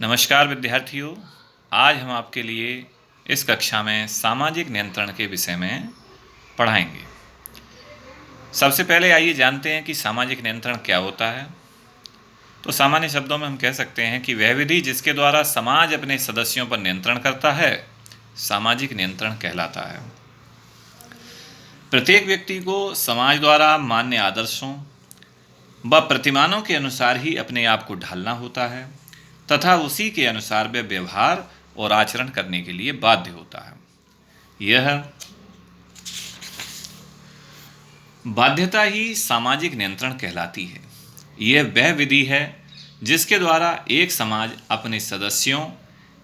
नमस्कार विद्यार्थियों। आज हम आपके लिए इस कक्षा में सामाजिक नियंत्रण के विषय में पढ़ाएंगे। सबसे पहले आइए जानते हैं कि सामाजिक नियंत्रण क्या होता है। तो सामान्य शब्दों में हम कह सकते हैं कि वह विधि जिसके द्वारा समाज अपने सदस्यों पर नियंत्रण करता है सामाजिक नियंत्रण कहलाता है। प्रत्येक व्यक्ति को समाज द्वारा मान्य आदर्शों व प्रतिमानों के अनुसार ही अपने आप को ढालना होता है तथा उसी के अनुसार वे व्यवहार और आचरण करने के लिए बाध्य होता है। यह बाध्यता ही सामाजिक नियंत्रण कहलाती है। यह वह विधि है जिसके द्वारा एक समाज अपने सदस्यों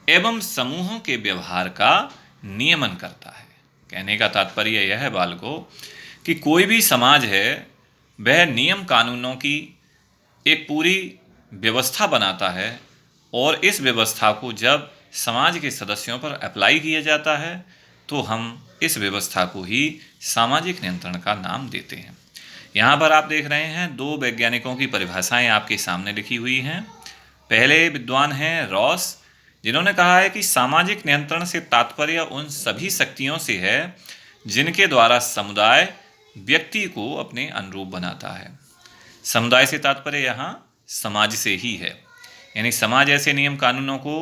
एवं समूहों के व्यवहार का नियमन करता है। कहने का तात्पर्य यह है बालकों कि कोई भी समाज है वह नियम कानूनों की एक पूरी व्यवस्था बनाता है और इस व्यवस्था को जब समाज के सदस्यों पर अप्लाई किया जाता है तो हम इस व्यवस्था को ही सामाजिक नियंत्रण का नाम देते हैं। यहाँ पर आप देख रहे हैं दो वैज्ञानिकों की परिभाषाएं आपके सामने लिखी हुई हैं। पहले विद्वान हैं रॉस, जिन्होंने कहा है कि सामाजिक नियंत्रण से तात्पर्य उन सभी शक्तियों से है जिनके द्वारा समुदाय व्यक्ति को अपने अनुरूप बनाता है। समुदाय से तात्पर्य यहाँ समाज से ही है, यानी समाज ऐसे नियम कानूनों को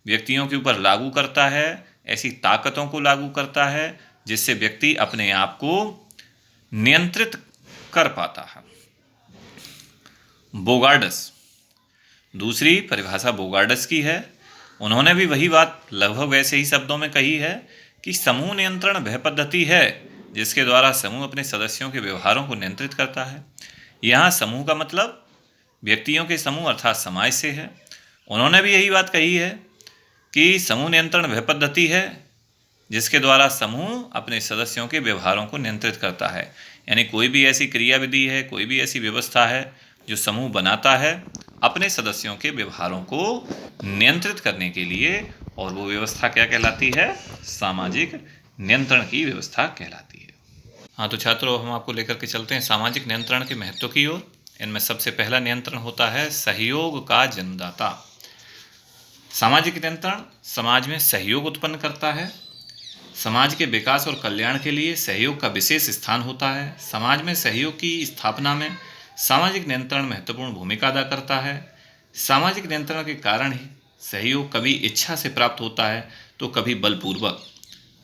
व्यक्तियों के ऊपर लागू करता है, ऐसी ताकतों को लागू करता है जिससे व्यक्ति अपने आप को नियंत्रित कर पाता है। बोगार्डस, दूसरी परिभाषा बोगार्डस की है। उन्होंने भी वही बात लगभग वैसे ही शब्दों में कही है कि समूह नियंत्रण वह पद्धति है जिसके द्वारा समूह अपने सदस्यों के व्यवहारों को नियंत्रित करता है। यहाँ समूह का मतलब व्यक्तियों के समूह अर्थात समाज से है। उन्होंने भी यही बात कही है कि समूह नियंत्रण वह पद्धति है जिसके द्वारा समूह अपने सदस्यों के व्यवहारों को नियंत्रित करता है। यानी कोई भी ऐसी क्रियाविधि है, कोई भी ऐसी व्यवस्था है जो समूह बनाता है अपने सदस्यों के व्यवहारों को नियंत्रित करने के लिए, और वो व्यवस्था क्या कहलाती है? सामाजिक नियंत्रण की व्यवस्था कहलाती है। हाँ तो छात्रों, हम आपको लेकर के चलते हैं सामाजिक नियंत्रण के महत्व की ओर। इनमें सबसे पहला नियंत्रण होता है सहयोग का जन्मदाता। सामाजिक नियंत्रण समाज में सहयोग उत्पन्न करता है। समाज के विकास और कल्याण के लिए सहयोग का विशेष स्थान होता है। समाज में सहयोग की स्थापना में सामाजिक नियंत्रण महत्वपूर्ण भूमिका अदा करता है। सामाजिक नियंत्रण के कारण ही सहयोग कभी इच्छा से प्राप्त होता है तो कभी बलपूर्वक।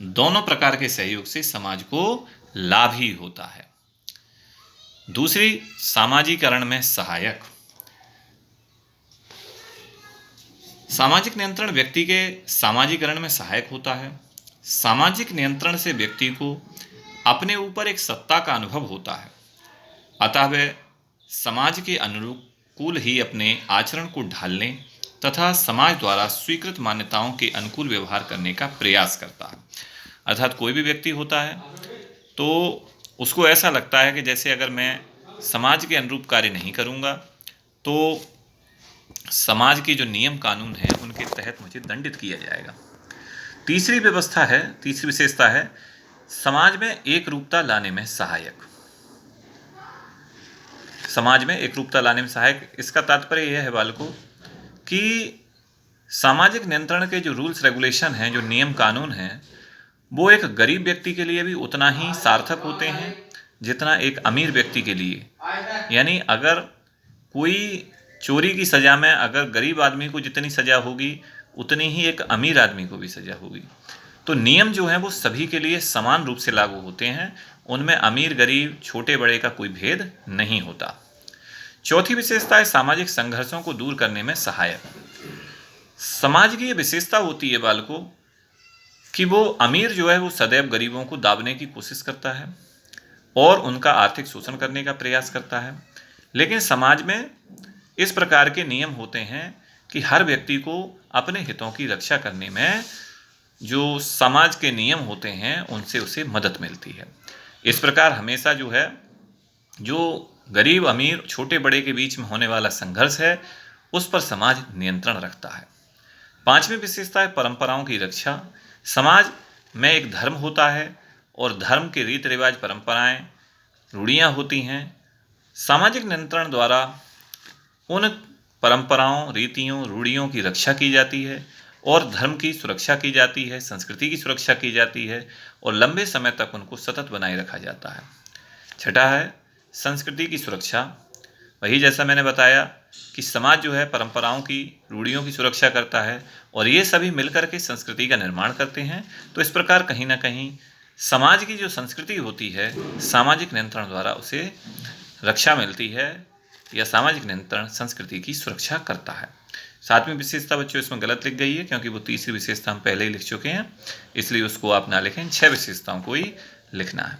दोनों प्रकार के सहयोग से समाज को लाभ ही होता है। दूसरी, सामाजिकरण में सहायक। सामाजिक नियंत्रण व्यक्ति के सामाजिकरण में सहायक होता है। सामाजिक नियंत्रण से व्यक्ति को अपने ऊपर एक सत्ता का अनुभव होता है, अतः वह समाज के अनुकूल ही अपने आचरण को ढालने तथा समाज द्वारा स्वीकृत मान्यताओं के अनुकूल व्यवहार करने का प्रयास करता है। अर्थात कोई भी व्यक्ति होता है तो उसको ऐसा लगता है कि जैसे अगर मैं समाज के अनुरूप कार्य नहीं करूँगा तो समाज के जो नियम कानून हैं उनके तहत मुझे दंडित किया जाएगा। तीसरी विशेषता है समाज में एकरूपता लाने में सहायक। समाज में एकरूपता लाने में सहायक, इसका तात्पर्य यह है बालकों कि सामाजिक नियंत्रण के जो रूल्स रेगुलेशन हैं, जो नियम कानून हैं, वो एक गरीब व्यक्ति के लिए भी उतना ही सार्थक होते हैं जितना एक अमीर व्यक्ति के लिए। यानी अगर कोई चोरी की सज़ा में अगर गरीब आदमी को जितनी सज़ा होगी उतनी ही एक अमीर आदमी को भी सज़ा होगी। तो नियम जो हैं वो सभी के लिए समान रूप से लागू होते हैं, उनमें अमीर गरीब छोटे बड़े का कोई भेद नहीं होता। चौथी विशेषता है सामाजिक संघर्षों को दूर करने में सहायक। समाज की ये विशेषता होती है बालकों कि वो अमीर जो है वो सदैव गरीबों को दाबने की कोशिश करता है और उनका आर्थिक शोषण करने का प्रयास करता है। लेकिन समाज में इस प्रकार के नियम होते हैं कि हर व्यक्ति को अपने हितों की रक्षा करने में जो समाज के नियम होते हैं उनसे उसे मदद मिलती है। इस प्रकार हमेशा जो है जो गरीब अमीर छोटे बड़े के बीच में होने वाला संघर्ष है उस पर समाज नियंत्रण रखता है। पांचवी विशेषता है परंपराओं की रक्षा। समाज में एक धर्म होता है और धर्म के रीति रिवाज, परंपराएं, रूढ़ियाँ होती हैं। सामाजिक नियंत्रण द्वारा उन परंपराओं, रीतियों, रूढ़ियों की रक्षा की जाती है और धर्म की सुरक्षा की जाती है, संस्कृति की सुरक्षा की जाती है और लंबे समय तक उनको सतत बनाए रखा जाता है। छठा है संस्कृति की सुरक्षा। वही जैसा मैंने बताया कि समाज जो है परंपराओं की, रूढ़ियों की सुरक्षा करता है और ये सभी मिलकर के संस्कृति का निर्माण करते हैं। तो इस प्रकार कहीं ना कहीं समाज की जो संस्कृति होती है, सामाजिक नियंत्रण द्वारा उसे रक्षा मिलती है या सामाजिक नियंत्रण संस्कृति की सुरक्षा करता है। सातवीं विशेषता बच्चों इसमें गलत लिख गई है, क्योंकि वो तीसरी विशेषता हम पहले ही लिख चुके हैं, इसलिए उसको आप ना लिखें, 6 विशेषताओं को ही लिखना है।